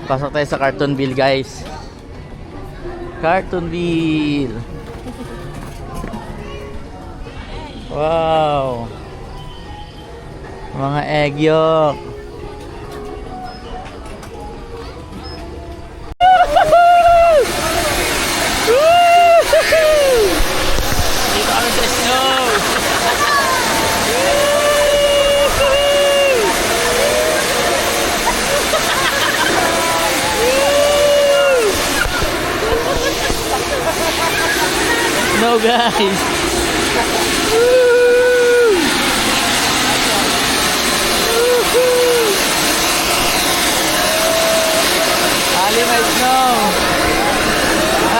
Pasok tayo sa Cartonville, guys. Cartonville. Wow. Mga egg yolk. Dito kami sa snow. Snow, guys. Ali, may snow.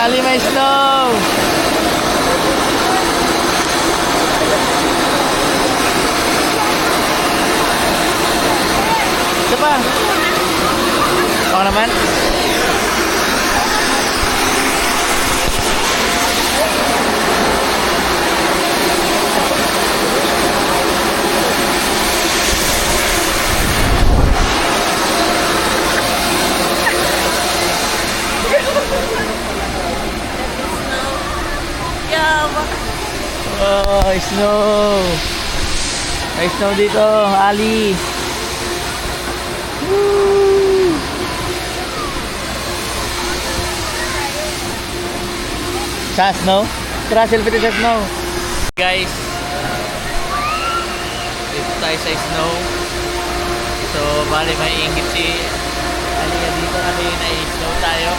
Ali, may snow. Ito pa. Ako naman. Oh, snow. May snow dito, Ali. Woo! Sa snow? Tara, selfie tayo sa snow. Guys, dito tayo sa snow. So, bali may ingit si Ali. Dito kami na-snow tayo.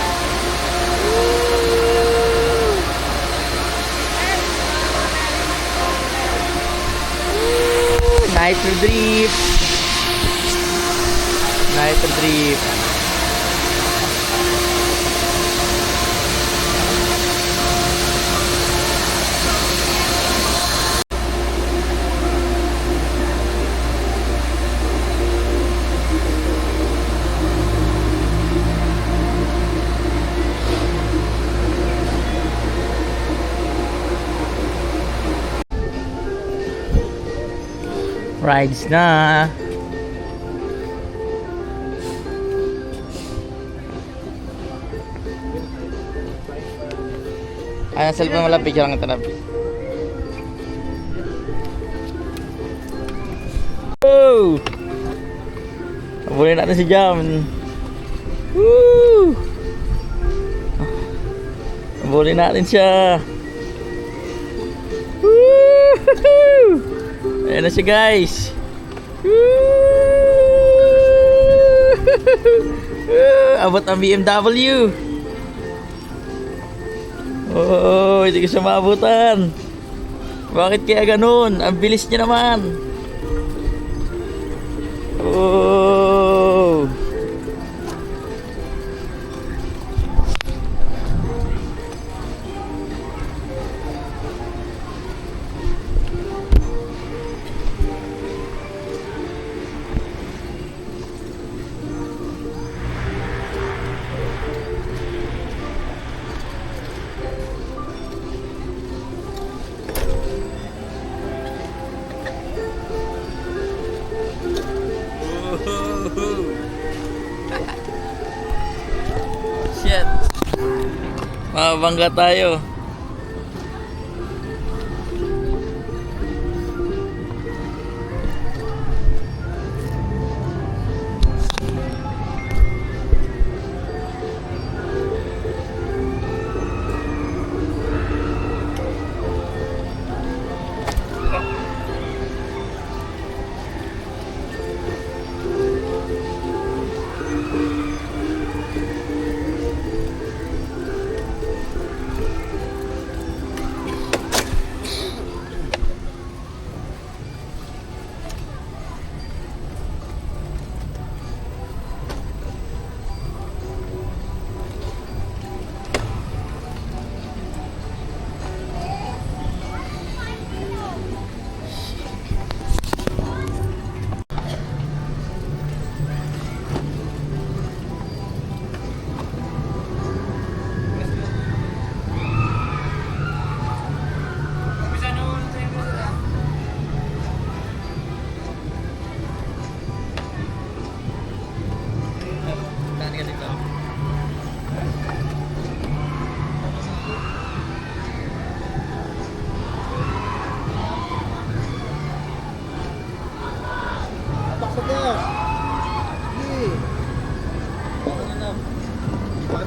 Nitro drip. Nitro drip. Rides na. Ay, ang cellphone wala, picture lang ito na. Woo! Abulin natin si Jam. Woo! Abulin natin siya. Woo! Ayan na siya, guys. Abot ang BMW. Oh, hindi ko siya maabutan. Bakit kaya ganun? Ang bilis niya naman. Oh. Shit. Mabangga tayo.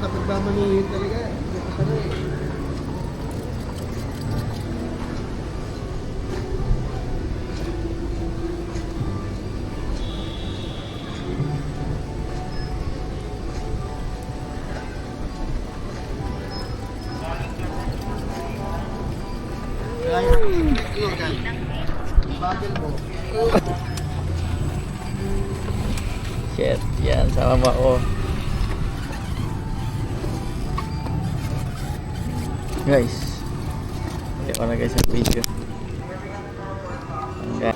kapag ba manihit talaga. Ano eh. Bagel mo. Shit, yan sa mama ko. Guys, hindi ko na guys ang video. Okay.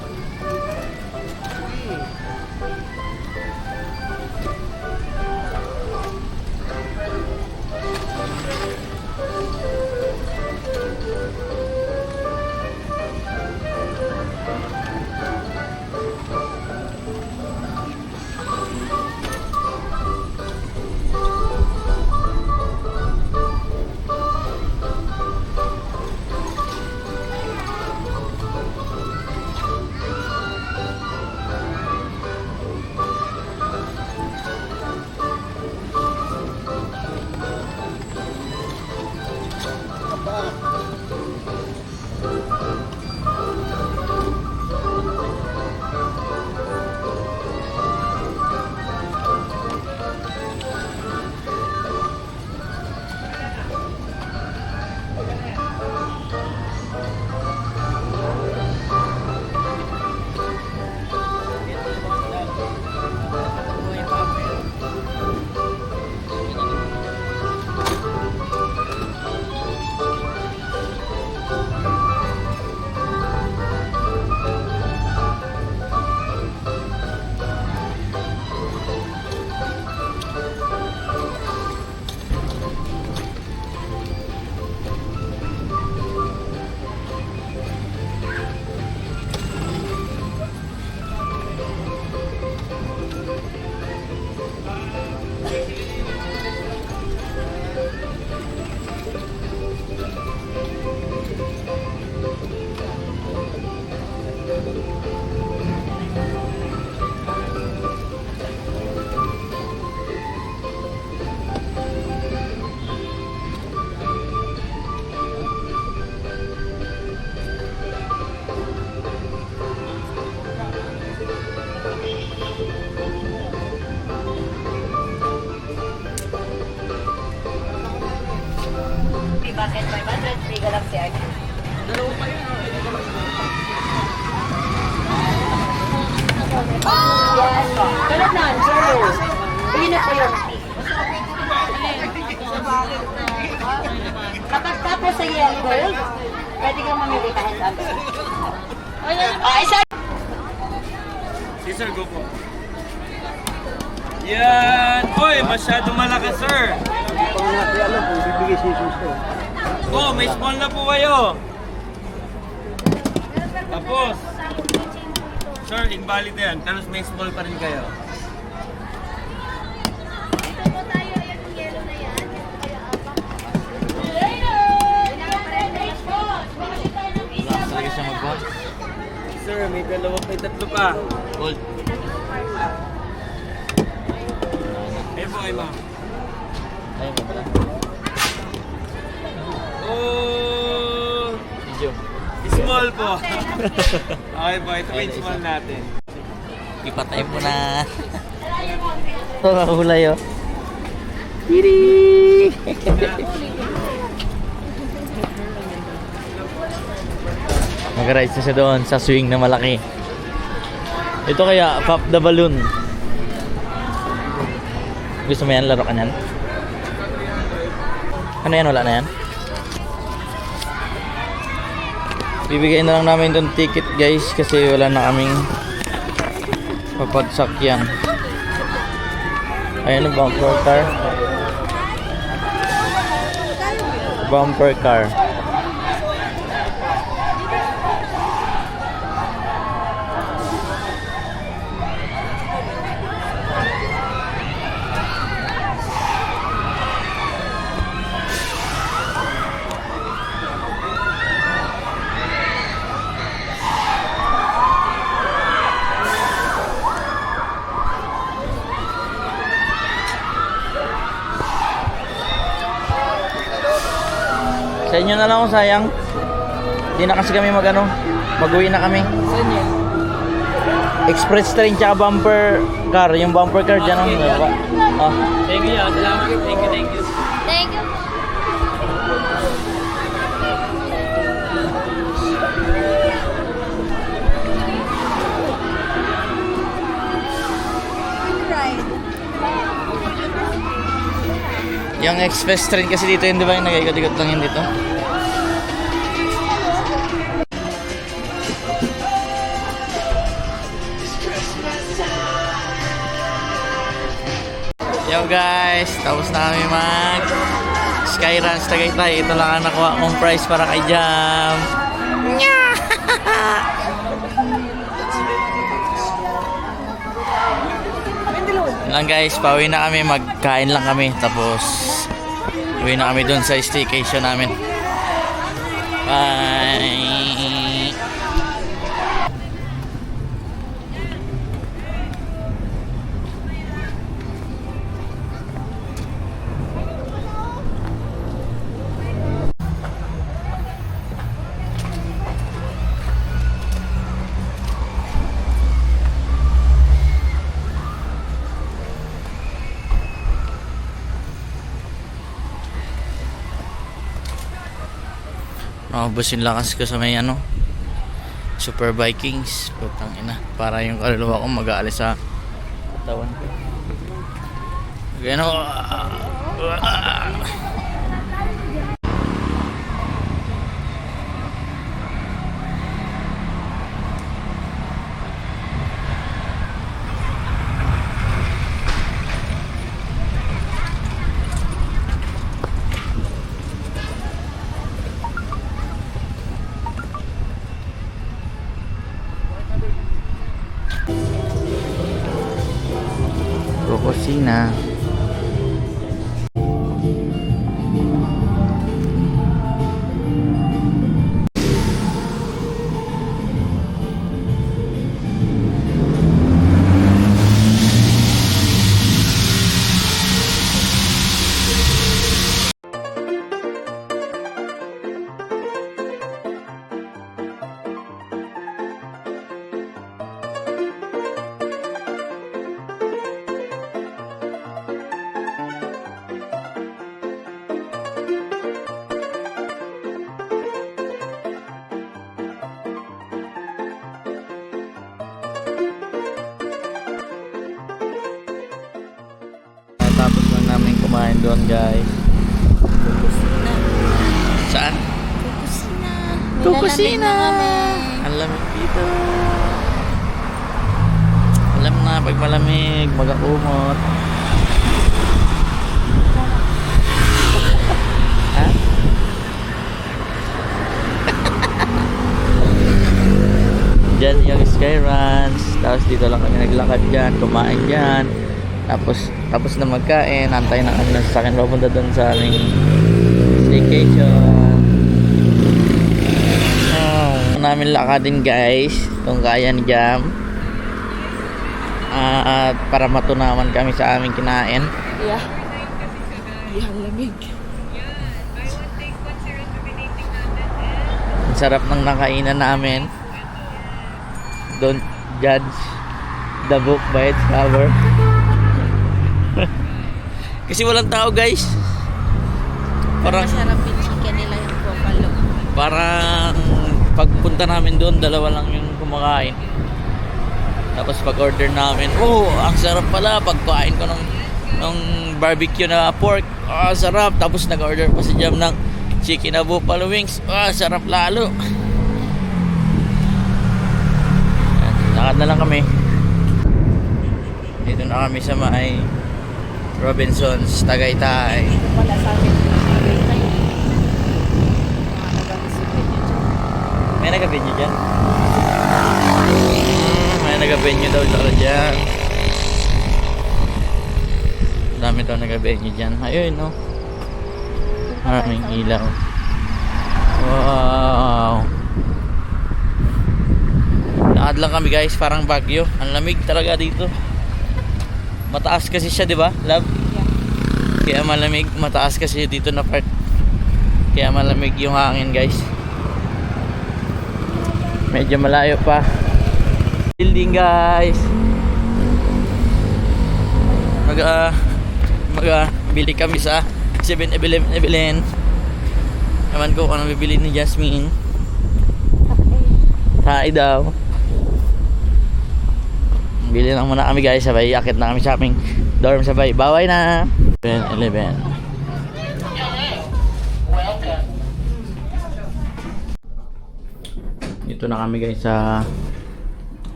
Bakit 500? Free Galaxy iPhone. Dalawa pa yun. Yes po. Tulad na, zero. Bili na po yun. Kapag tapos sa yellow gold, pwede kang mamili kahit ano. Okay, sir. Si Sir, go po. Yan! Uy, masyado malakas, sir! Hindi pa natin alam kung bibigay si Jesus ko. Oh, may small na po kayo. Tapos, sir, invalid na yan. Tapos may small pa rin kayo. Wala talaga siya mag-bounce. Sir, may tatlo pa. Gold. Ayun po, ayun po. Ayun ba pala? Oh! Video. Small po. Okay po, ito po yung small natin. Ipatay mo na. Ito, mahulay oh. Tiri! Mag-ride na siya doon sa swing na malaki. Ito kaya, Pop the Balloon. Gusto mo yan? Laro ka yan? Ano yan? Wala na yan? Bibigay na lang namin itong ticket guys kasi wala na kaming papagsakyan. Ayan ang bumper car. Bumper car. Sa inyo na lang ako, sayang. Hindi na kasi kami mag-uwi na kami. Saan yan? Express train tsaka bumper car. Yung bumper car dyan ang ah. Thank you, salamat. Thank you, thank you. Thank you. Yung express train kasi dito yun, di ba? Yung nag-ikot-ikot lang yun dito. Yo guys, tapos na kami mag Skyruns Tagaytay. Ito lang ang nakuha kong prize para kay Jam. Yun lang guys, pauwi na kami, magkain lang kami, tapos uwi na kami dun sa staycation namin. Bye! Nakabus yung lakas ko sa may Super Vikings. Putang ina, para yung kaluluwa ko mag-aalis sa katawan ko. Gano. Kusina. Tapos lang namin kumain doon guys. Saan? Kukusina. Ang lamig dito. Alam na pag malamig, mag-aumot. Ha? Diyan yung Skyruns. Tapos dito lang kami naglakad dyan, kumain dyan. Tapos na magkain, antay na kami ng sasakyan papunta doon sa aming staycation. Namin lakadin guys, kung kaya ni Jam. At para matunawan kami sa aming kinain. Yeah. Ang lamig. Ang sarap ng nakainan namin. Don't judge the book by its cover. Kasi walang tao guys. Parang Masarap yung chicken nila yung buffalo. parang pagpunta namin doon, dalawa lang yung kumakain. Tapos pag-order namin, ang sarap pala. Pagkain ko ng barbecue na pork, sarap. Tapos nag-order pa si Jam ng chicken na buffalo wings, sarap lalo. Lakad na lang kami. Dito na kami sa may Robinsons, Tagaytay. Wala sa amin. May nag-venue dyan? May nag-venue daw dyan. Dami daw nag-venue dyan. Ayun, no? Maraming ilaw. Wow! Lakad lang kami guys, parang Baguio. Ang lamig talaga dito. Mataas kasi siya, di ba, love? Yeah. Kaya malamig, mataas kasi dito na part. Kaya malamig yung hangin guys. Medyo malayo pa. Building guys. Bili kami sa 7-Eleven. Ewan ko kung ano bibili ni Jasmine. Tae daw. Bili lang muna kami guys. Sabay akit na kami shopping. Dorm sabay. Baway na. 7-Eleven. Dito na kami guys sa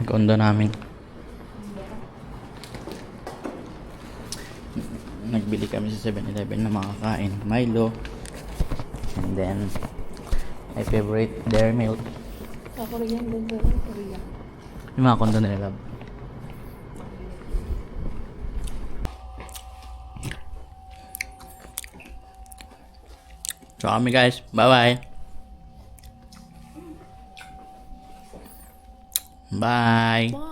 condo namin. Nagbili kami sa 7-Eleven na makakain. Milo. And then my favorite Dairy Milk. Korean din doon, Korea. Yung mga condo nila. So kami guys. Bye bye. Bye.